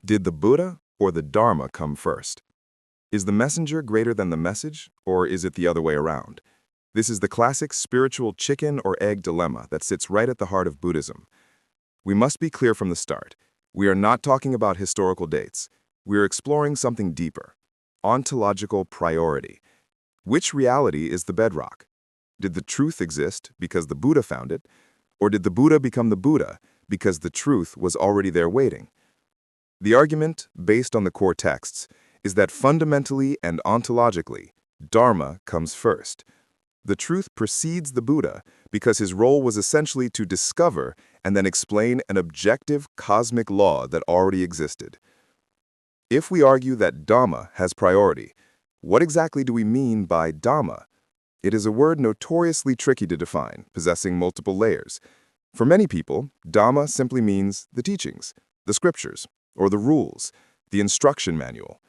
Did the Buddha or the Dharma come first? Is the messenger greater than the message, or is it the other way around? This is the classic spiritual chicken or egg dilemma that sits right at the heart of Buddhism. We must be clear from the start. We are not talking about historical dates. We are exploring something deeper. Ontological priority. Which reality is the bedrock? Did the truth exist because the Buddha found it, or did the Buddha become the Buddha because the truth was already there waiting? The argument, based on the core texts, is that fundamentally and ontologically, Dharma comes first. The truth precedes the Buddha because his role was essentially to discover and then explain an objective cosmic law that already existed. If we argue that Dhamma has priority, what exactly do we mean by Dhamma? It is a word notoriously tricky to define, possessing multiple layers. For many people, Dhamma simply means the teachings, the scriptures, or the rules, the instruction manual.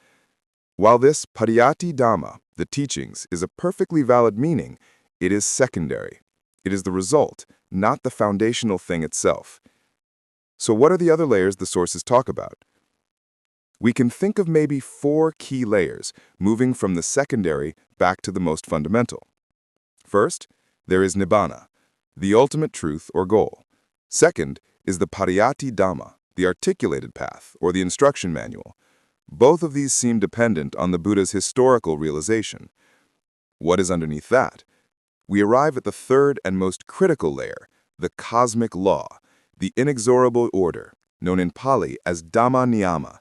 While this pariyatti Dhamma, the teachings, is a perfectly valid meaning, it is secondary. It is the result, not the foundational thing itself. So what are the other layers the sources talk about? We can think of maybe 4 key layers, moving from the secondary back to the most fundamental. First, there is Nibbana, the ultimate truth or goal. Second is the pariyatti Dhamma, the articulated path or the instruction manual. Both of these seem dependent on the Buddha's historical realization. What is underneath that? We arrive at the third and most critical layer, the cosmic law, the inexorable order, known in Pali as Dhamma-nyama.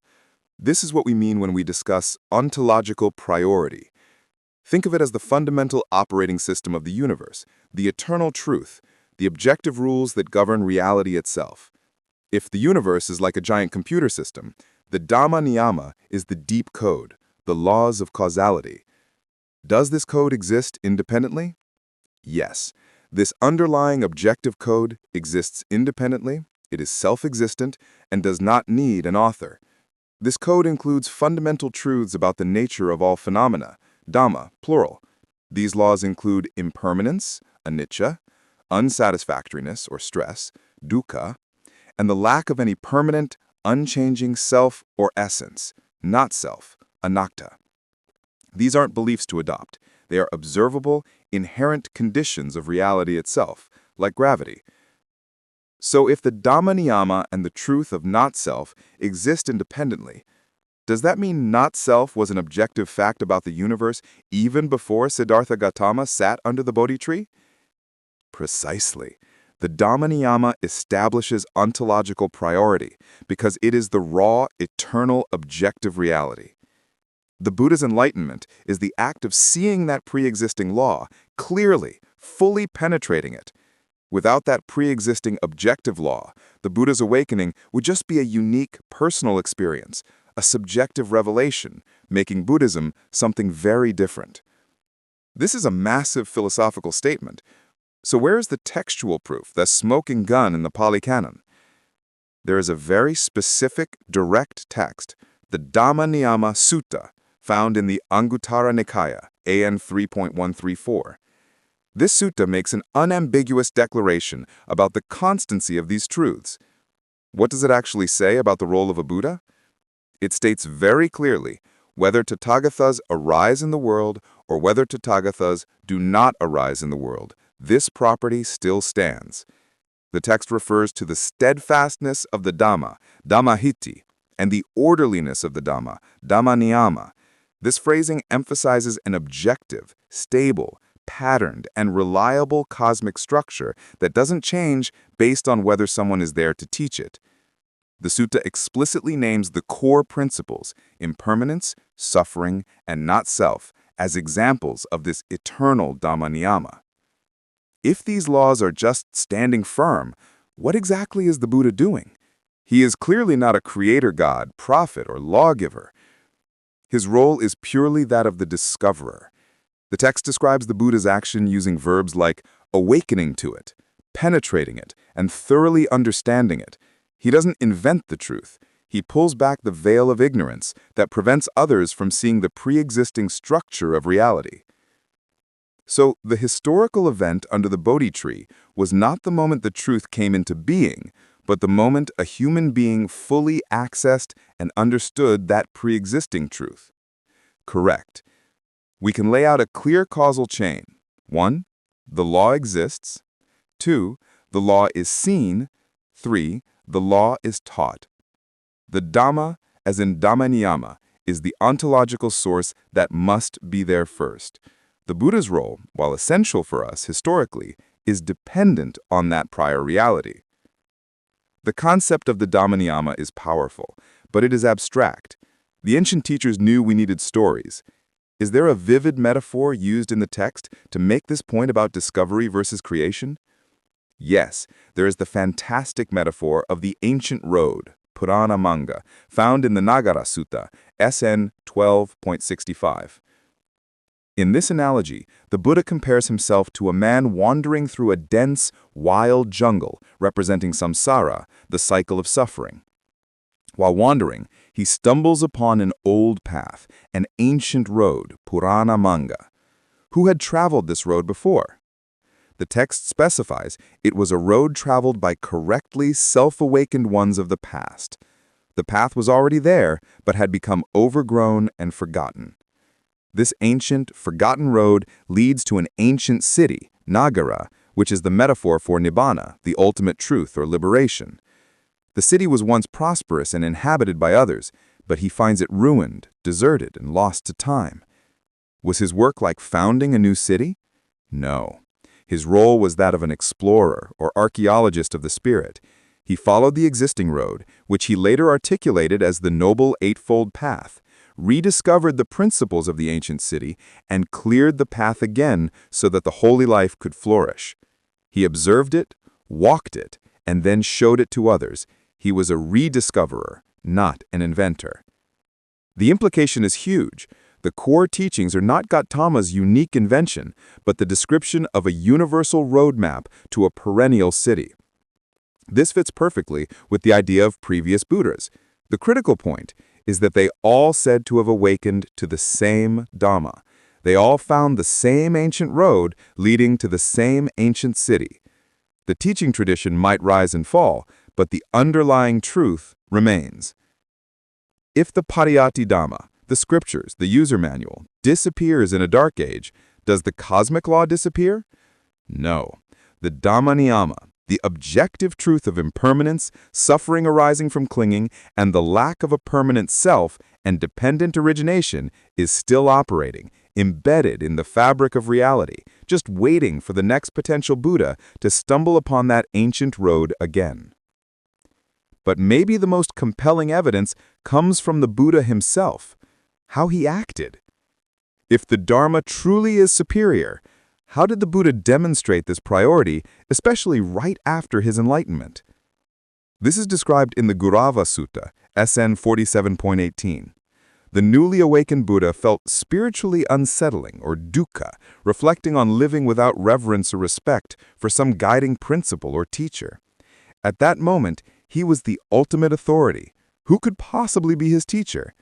This is what we mean when we discuss ontological priority. Think of it as the fundamental operating system of the universe, the eternal truth, the objective rules that govern reality itself. If the universe is like a giant computer system, the Dhamma-nyama is the deep code, the laws of causality. Does this code exist independently? Yes. This underlying objective code exists independently, it is self-existent, and does not need an author. This code includes fundamental truths about the nature of all phenomena, Dhamma, plural. These laws include impermanence, anicca, unsatisfactoriness or stress, dukkha, and the lack of any permanent, unchanging self or essence, not self, anatta. These aren't beliefs to adopt. They are observable, inherent conditions of reality itself, like gravity. So if the Dhamma-nyama and the truth of not-self exist independently, does that mean not-self was an objective fact about the universe even before Siddhartha Gautama sat under the Bodhi tree? Precisely. The Dhamma-nyama establishes ontological priority because it is the raw, eternal, objective reality. The Buddha's enlightenment is the act of seeing that pre-existing law clearly, fully penetrating it. Without that pre-existing objective law, the Buddha's awakening would just be a unique, personal experience, a subjective revelation, making Buddhism something very different. This is a massive philosophical statement. So where is the textual proof, the smoking gun in the Pali Canon? There is a very specific, direct text, the Dhamma-nyama Sutta, found in the Anguttara Nikaya, AN 3.134. This sutta makes an unambiguous declaration about the constancy of these truths. What does it actually say about the role of a Buddha? It states very clearly, whether Tathagatas arise in the world or whether Tathagatas do not arise in the world, this property still stands. The text refers to the steadfastness of the Dhamma, Dhammahiti, and the orderliness of the Dhamma, Dhamma-nyama. This phrasing emphasizes an objective, stable, patterned, and reliable cosmic structure that doesn't change based on whether someone is there to teach it. The sutta explicitly names the core principles, impermanence, suffering, and not-self, as examples of this eternal Dhamma-nyama. If these laws are just standing firm, what exactly is the Buddha doing? He is clearly not a creator god, prophet, or lawgiver. His role is purely that of the discoverer. The text describes the Buddha's action using verbs like awakening to it, penetrating it, and thoroughly understanding it. He doesn't invent the truth. He pulls back the veil of ignorance that prevents others from seeing the pre-existing structure of reality. So, the historical event under the Bodhi tree was not the moment the truth came into being, but the moment a human being fully accessed and understood that pre-existing truth. Correct. We can lay out a clear causal chain. 1. The law exists. 2. The law is seen. 3. The law is taught. The Dhamma, as in Dhamma-nyama, is the ontological source that must be there first. The Buddha's role, while essential for us historically, is dependent on that prior reality. The concept of the Dhamma-nyama is powerful, but it is abstract. The ancient teachers knew we needed stories. Is there a vivid metaphor used in the text to make this point about discovery versus creation? Yes, there is the fantastic metaphor of the ancient road, Purana Manga, found in the Nagara Sutta, SN 12.65. In this analogy, the Buddha compares himself to a man wandering through a dense, wild jungle representing samsara, the cycle of suffering. While wandering, he stumbles upon an old path, an ancient road, Purana Manga. Who had traveled this road before? The text specifies it was a road traveled by correctly self-awakened ones of the past. The path was already there, but had become overgrown and forgotten. This ancient, forgotten road leads to an ancient city, Nagara, which is the metaphor for Nibbana, the ultimate truth or liberation. The city was once prosperous and inhabited by others, but he finds it ruined, deserted, and lost to time. Was his work like founding a new city? No. His role was that of an explorer or archaeologist of the spirit. He followed the existing road, which he later articulated as the Noble Eightfold Path, rediscovered the principles of the ancient city, and cleared the path again so that the holy life could flourish. He observed it, walked it, and then showed it to others. He was a rediscoverer, not an inventor. The implication is huge. The core teachings are not Gautama's unique invention, but the description of a universal roadmap to a perennial city. This fits perfectly with the idea of previous Buddhas. The critical point is that they all said to have awakened to the same Dhamma. They all found the same ancient road leading to the same ancient city. The teaching tradition might rise and fall, but the underlying truth remains. If the Pariyatti Dhamma, the scriptures, the user manual, disappears in a dark age, does the cosmic law disappear? No. The Dhamma-nyama, the objective truth of impermanence, suffering arising from clinging, and the lack of a permanent self and dependent origination is still operating, embedded in the fabric of reality, just waiting for the next potential Buddha to stumble upon that ancient road again. But maybe the most compelling evidence comes from the Buddha himself, how he acted. If the Dharma truly is superior, how did the Buddha demonstrate this priority, especially right after his enlightenment? This is described in the Gurava Sutta, SN 47.18. The newly awakened Buddha felt spiritually unsettling, or dukkha, reflecting on living without reverence or respect for some guiding principle or teacher. At that moment, he was the ultimate authority. Who could possibly be his teacher?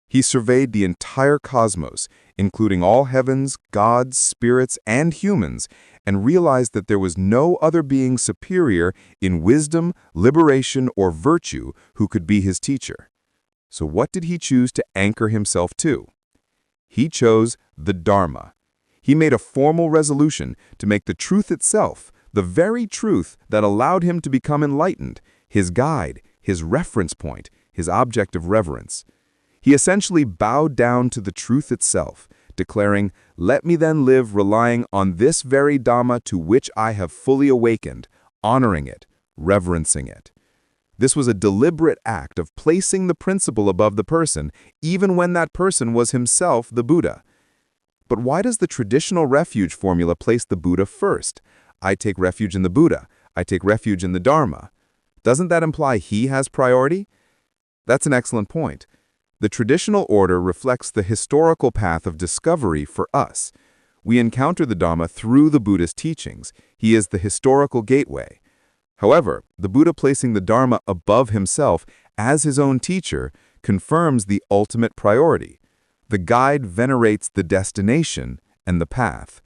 He surveyed the entire cosmos, including all heavens, gods, spirits, and humans, and realized that there was no other being superior in wisdom, liberation, or virtue who could be his teacher. So what did he choose to anchor himself to? He chose the Dharma. He made a formal resolution to make the truth itself, the very truth that allowed him to become enlightened, his guide, his reference point, his object of reverence. He essentially bowed down to the truth itself, declaring, "Let me then live relying on this very Dhamma to which I have fully awakened, honoring it, reverencing it." This was a deliberate act of placing the principle above the person, even when that person was himself the Buddha. But why does the traditional refuge formula place the Buddha first? I take refuge in the Buddha. I take refuge in the Dharma. Doesn't that imply he has priority? That's an excellent point. The traditional order reflects the historical path of discovery for us. We encounter the Dhamma through the Buddha's teachings. He is the historical gateway. However, the Buddha placing the Dharma above himself as his own teacher confirms the ultimate priority. The guide venerates the destination and the path.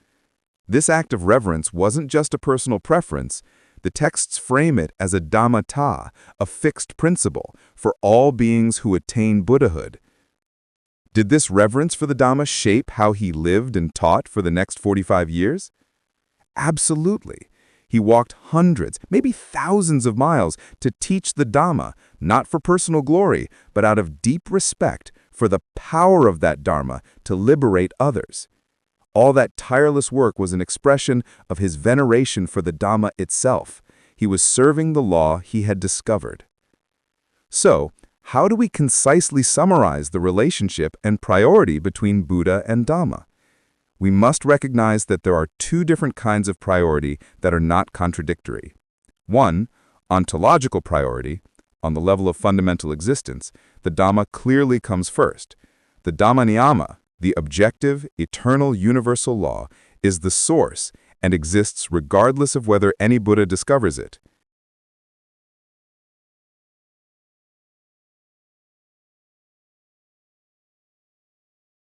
This act of reverence wasn't just a personal preference. The texts frame it as a Dhamma-ta, a fixed principle, for all beings who attain Buddhahood. Did this reverence for the Dhamma shape how he lived and taught for the next 45 years? Absolutely. He walked hundreds, maybe thousands of miles to teach the Dhamma, not for personal glory, but out of deep respect for the power of that Dharma to liberate others. All that tireless work was an expression of his veneration for the Dhamma itself. He was serving the law he had discovered. So, how do we concisely summarize the relationship and priority between Buddha and Dhamma? We must recognize that there are two different kinds of priority that are not contradictory. One, ontological priority. On the level of fundamental existence, the Dhamma clearly comes first. The Dhamma-nyama, the objective, eternal, universal law, is the source and exists regardless of whether any Buddha discovers it.